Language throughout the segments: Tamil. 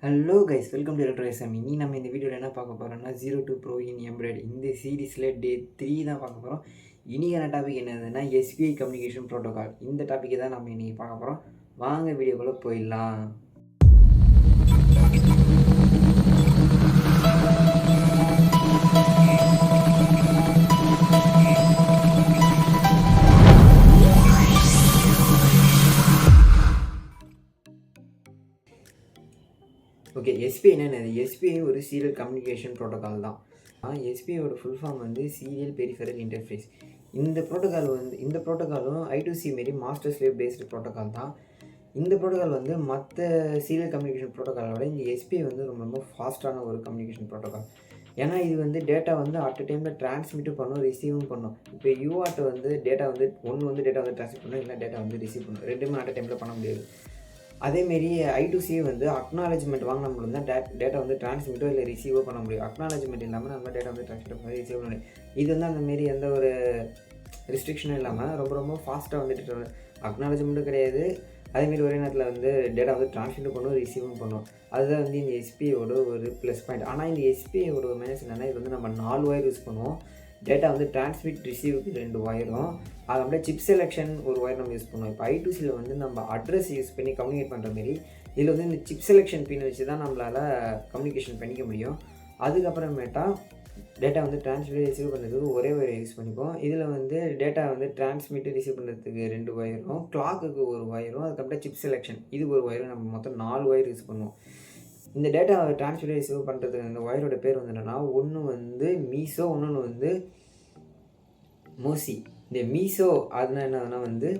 Hello guys, welcome to electro S M. இனி நம்ம இந்த வீடியோவில் என்ன பார்க்க போகிறோம்னா 02 Pro in Embedded இந்த சீரீஸில் டே 3 தான் பார்க்க போகிறோம். இன்றைக்கான டாபிக் என்னதுன்னா SPI கம்யூனிகேஷன் ப்ரோட்டோகால். இந்த டாப்பிக்கை தான் நம்ம இன்றைக்கி பார்க்க போகிறோம். வாங்க வீடியோக்குள்ளே போயிடலாம். ஓகே, எஸ்பிஐ என்னென்னது? எஸ்பிஐ ஒரு சீரியல் கம்யூனிகேஷன் ப்ரோட்டோகால் தான். எஸ்பிஐயோட ஃபுல் ஃபார்ம் வந்து சீரியல் பெரிஃபெரல் இன்டர்ஃபேஸ். இந்த ப்ரோட்டோகாலும் I2C மாரி மாஸ்டர் ஸ்லேவ் பேஸ்டு ப்ரோட்டோகால் தான். இந்த ப்ரோட்டோகால் வந்து மற்ற சீரியல் கம்யூனிகேஷன் ப்ரோட்டோகாலோட இந்த எஸ்பிஐ வந்து ரொம்ப ஃபாஸ்ட்டான ஒரு கம்யூனிகேஷன் ப்ரோட்டோகால். ஏன்னா இது வந்து டேட்டா வந்து அட் அ டைமில் ட்ரான்ஸ்மிட்டும் பண்ணும், ரிசீவும் பண்ணும். இப்போ யூஆர்ட் வந்து டேட்டா வந்து டேட்டா வந்து ட்ரான்ஸ்மிட் பண்ணும், இல்லை டேட்டா வந்து ரிசீவ் பண்ணும். ரெண்டுமே அட் அ டைமில் பண்ண முடியாது. அதேமாரி I2C வந்து அக்னாலஜ்மெண்ட் வாங்கினா மட்டும் தான் டேட்டா வந்து ட்ரான்ஸ்மிட்டோ இல்லை ரிசீவோ பண்ண முடியும். அக்னாலஜ்மெண்ட் இல்லாமல் நம்ம டேட்டா வந்து ட்ரான்ஸ்மிட் பண்ணி ரிசீவ் பண்ண முடியும். இது வந்து அந்தமாரி எந்த ஒரு ரெஸ்ட்ரிக்ஷனும் இல்லாமல் ரொம்ப ஃபாஸ்ட்டாக வந்துட்டு அக்னாலஜ்மெண்ட்டும் கிடையாது. அதேமாரி ஒரே நேரத்தில் வந்து டேட்டா வந்து ட்ரான்ஸ்மிட்டும் பண்ணும், ரிசீவும் பண்ணும். அதுதான் வந்து இந்த எஸ்பிஐயோட ஒரு ப்ளஸ் பாயிண்ட். ஆனால் இந்த எஸ்பிஐயோட மைனஸ் என்னென்னா, இது வந்து நம்ம 4 ஒயர் யூஸ் பண்ணுவோம். டேட்டா வந்து ட்ரான்ஸ்மிட் ரிசீவுக்கு 2 ஒயரும், அது அப்படியே சிப் செலெக்ஷன் ஒரு ஒயர் நம்ம யூஸ் பண்ணுவோம். இப்போ I2Cயில் வந்து நம்ம அட்ரஸ் யூஸ் பண்ணி கம்யூனிகேட் பண்ணுற மாரி இதில் வந்து இந்த சிப் செலெக்ஷன் பின் வச்சு தான் நம்மளால் கம்யூனிகேஷன் பண்ணிக்க முடியும். அதுக்கப்புறமேட்டா டேட்டா வந்து ட்ரான்ஸ்மிட் ரிசீவ் பண்ணுறதுக்கு ஒரே ஒயர் யூஸ் பண்ணிப்போம். இதில் வந்து டேட்டா வந்து ட்ரான்ஸ்மிட் ரிசீவ் பண்ணுறதுக்கு 2 ஒயரும், கிளாக்குக்கு ஒரு ஒயரும், அதுக்கப்புறம் சிப் செலெக்ஷன் இது ஒரு ஒயரும், நம்ம மொத்தம் 4 ஒயர் யூஸ் பண்ணுவோம். இந்த டேட்டா ட்ரான்ஸ்மிட் ரிசீவ் பண்ணுறதுக்கு இந்த ஒயரோட பேர் வந்து என்னென்னா, ஒன்று வந்து மீசோ, இன்னொன்று வந்து மோசி. இந்த மீசோ அதுனா என்னதுன்னா வந்து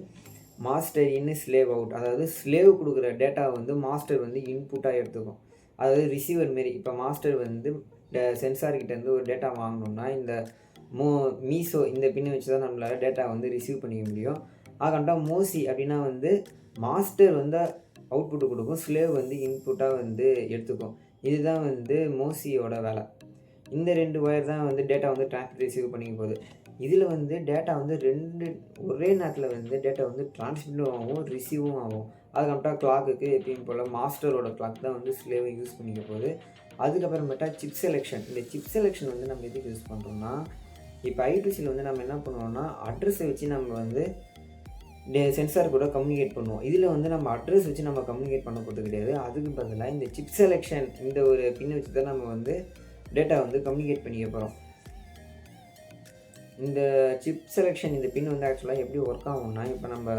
மாஸ்டர் இன் ஸ்லேவ் அவுட். அதாவது ஸ்லேவ் கொடுக்குற டேட்டா வந்து மாஸ்டர் வந்து இன்புட்டாக எடுத்துக்கும். அதாவது ரிசீவர் மாரி. இப்போ மாஸ்டர் வந்து சென்சார்கிட்டேருந்து ஒரு டேட்டா வாங்கணுன்னா இந்த மீசோ இந்த பின்னை வச்சு தான் நம்மளால் டேட்டா வந்து ரிசீவ் பண்ணிக்க முடியும். ஆகண்டா மோசி அப்படின்னா வந்து மாஸ்டர் வந்து அவுட்புட்டு கொடுக்கும், ஸ்லேவ் வந்து இன்புட்டாக வந்து எடுத்துக்கும். இதுதான் வந்து மோசியோட வேலை. இந்த 2 ஒயர் தான் வந்து டேட்டா வந்து ட்ரான்ஸ்மிட் ரிசீவ் பண்ணிக்க போகுது. இதில் வந்து டேட்டா வந்து ஒரே நேரத்தில் வந்து டேட்டா வந்து ட்ரான்ஸ்மிட்டும் ஆகும், ரிசீவும் ஆகும். அதுக்கப்புறம் கிளாக்குக்கு எப்பயும் போல் மாஸ்டரோட கிளாக் தான் வந்து ஸ்லேவை யூஸ் பண்ணிக்க போகுது. அதுக்கப்புறமேட்டா சிப் செலெக்ஷன். இந்த சிப் செலெக்ஷன் வந்து நம்ம எதுக்கு யூஸ் பண்ணுறோம்னா, இப்போ I2Cயில் வந்து நம்ம என்ன பண்ணுவோம்னா அட்ரஸை வச்சு நம்ம வந்து சென்சார் கூட கம்யூனிகேட் பண்ணுவோம். இதில் வந்து நம்ம அட்ரஸ் வச்சு நம்ம கம்யூனிகேட் பண்ண போகிறது கிடையாது. அதுக்கு பதிலாக இந்த சிப் செலெக்ஷன் இந்த ஒரு பின்னை வச்சு தான் நம்ம வந்து டேட்டா வந்து கம்யூனிகேட் பண்ணிக்க போகிறோம். இந்த சிப் செலெக்ஷன் இந்த பின் வந்து ஆக்சுவலாக எப்படி ஒர்க் ஆகும்னா, இப்போ நம்ம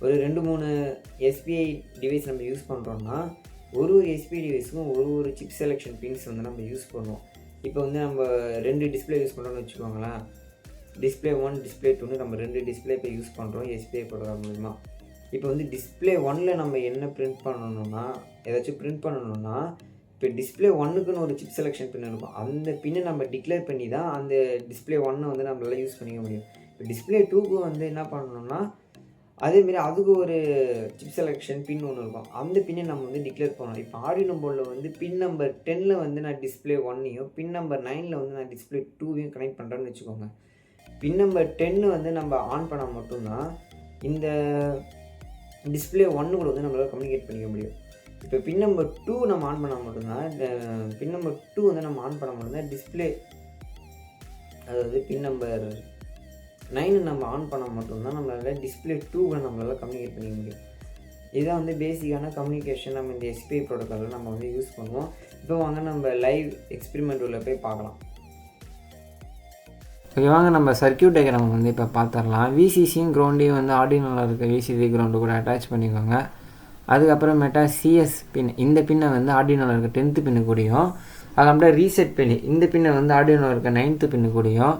ஒரு 2-3 எஸ்பிஐ டிவைஸ் நம்ம யூஸ் பண்ணுறோன்னா ஒரு எஸ்பிஐ டிவைஸுக்கும் ஒரு சிப் செலெக்ஷன் பின்ஸ் வந்து நம்ம யூஸ் பண்ணுவோம். இப்போ வந்து நம்ம 2 டிஸ்பிளே யூஸ் பண்ணுறோன்னு வச்சுக்கோங்களேன். டிஸ்பிளே 1, டிஸ்பிளே 2ன்னு நம்ம 2 டிஸ்பிளே இப்போ யூஸ் பண்ணுறோம் எஸ்பிஐ ப்ரோட்டோகால் மூலிமா. இப்போ வந்து டிஸ்பிளே 1ல் நம்ம என்ன பிரிண்ட் பண்ணணும்னா, ஏதாச்சும் பிரிண்ட் பண்ணணும்னா, இப்போ டிஸ்பிளே 1க்குன்னு ஒரு சிப் செலெக்ஷன் பின் இருக்கும். அந்த பின்னை நம்ம டிக்ளேர் பண்ணி தான் அந்த டிஸ்பிளே 1 வந்து நம்மளால் யூஸ் பண்ணிக்க முடியும். இப்போ டிஸ்பிளே 2க்கு வந்து என்ன பண்ணணும்னா, அதேமாரி அதுக்கு ஒரு சிப் செலெக்ஷன் பின் ஒன்று இருக்கும். அந்த பின்னை நம்ம வந்து டிக்ளேர் பண்ணணும். இப்போ ஆர்டினோ போர்டில் வந்து பின் நம்பர் 10ல் வந்து நான் டிஸ்பிளே 1ஐயும், பின் நம்பர் 9ல் வந்து நான் டிஸ்பிளே 2ஐயும் கனெக்ட் பண்ணுறேன்னு வச்சுக்கோங்க. பின் நம்பர் 10 வந்து நம்ம ஆன் பண்ணால் மட்டும்தான் இந்த டிஸ்பிளே 1 கூட வந்து நம்மளால் கம்யூனிகேட் பண்ணிக்க முடியும். இப்போ பின் நம்பர் 2 நம்ம ஆன் பண்ணால் மட்டும்தான் பின் நம்பர் 2 வந்து நம்ம ஆன் பண்ண மட்டும்தான் டிஸ்பிளே, அதாவது பின் நம்பர் 9 நம்ம ஆன் பண்ணால் மட்டும்தான் நம்மளால் டிஸ்பிளே 2 நம்மளால் கம்யூனிகேட் பண்ணிக்க முடியும். இதுதான் வந்து பேசிக்கான கம்யூனிகேஷன் நம்ம இந்த எஸ்பிஐ ப்ரோட்டோக்காலில் நம்ம வந்து யூஸ் பண்ணுவோம். இப்போ வாங்க நம்ம லைவ் எக்ஸ்பெரிமெண்ட் உள்ள போய் பார்க்கலாம். ஓகே, வாங்க நம்ம சர்க்யூட் டயக்ராம் வந்து இப்போ பார்த்துடலாம். விசிசியும் கிரவுண்டையும் வந்து ஆர்டினோவில் இருக்க விசிசி கிரவுண்டு கூட அட்டாச் பண்ணிக்கோங்க. அதுக்கப்புறமேட்டா சிஎஸ் பின் இந்த பின்னை வந்து ஆர்டினோவில் இருக்க 10th பின்னு கூடியும், அதுக்கப்புறம் ரீசெட் பின் இந்த பின்னை வந்து ஆர்டினோவில் இருக்க 9th பின்னு கூடியும்,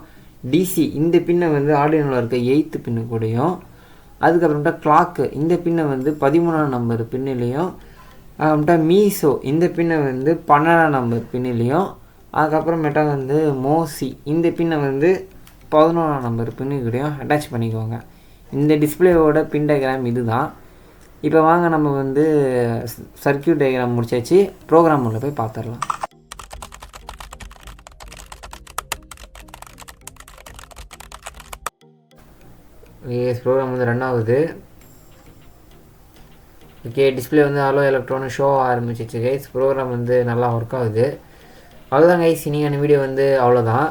டிசி இந்த பின்னை வந்து ஆர்டினோவில் இருக்க 8th பின்னு கூடியும், அதுக்கப்புறமேட்டா கிளாக்கு இந்த பின்னை வந்து 13ஆம் நம்பர் பின்னிலையும், அதுக்கப்புறமேட்டா மீசோ இந்த பின்னை வந்து 12ஆம் நம்பர் பின்னிலையும், அதுக்கப்புறமேட்டா வந்து மோசி இந்த பின்னை வந்து 11ஆம் நம்பர் பின்னுக்கூடையும் அட்டாச் பண்ணிக்கோங்க. இந்த டிஸ்பிளேவோட பின் டயக்ராம் இது தான். இப்போ வாங்க நம்ம வந்து சர்க்யூட் டயக்ராம் முடிச்சாச்சு, ப்ரோக்ராம் உள்ள போய் பார்த்துடலாம். ப்ரோக்ராம் வந்து ரன் ஆகுது. ஓகே, டிஸ்பிளே வந்து ஹலோ எலக்ட்ரான்னு ஷோ ஆரம்பிச்சிச்சு கைஸ். ப்ரோக்ராம் வந்து நல்லா ஒர்க் ஆகுது. அவ்வளோதான் கைஸ், இன்றைக்கான வீடியோ வந்து அவ்வளோதான்.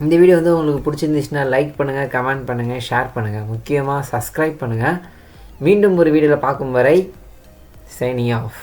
இந்த வீடியோ வந்து உங்களுக்கு பிடிச்சிருந்துச்சுன்னா லைக் பண்ணுங்கள், கமெண்ட் பண்ணுங்கள், ஷேர் பண்ணுங்கள், முக்கியமாக சப்ஸ்கிரைப் பண்ணுங்கள். மீண்டும் ஒரு வீடியோவில் பார்க்கும் வரை சைனிங் ஆஃப்.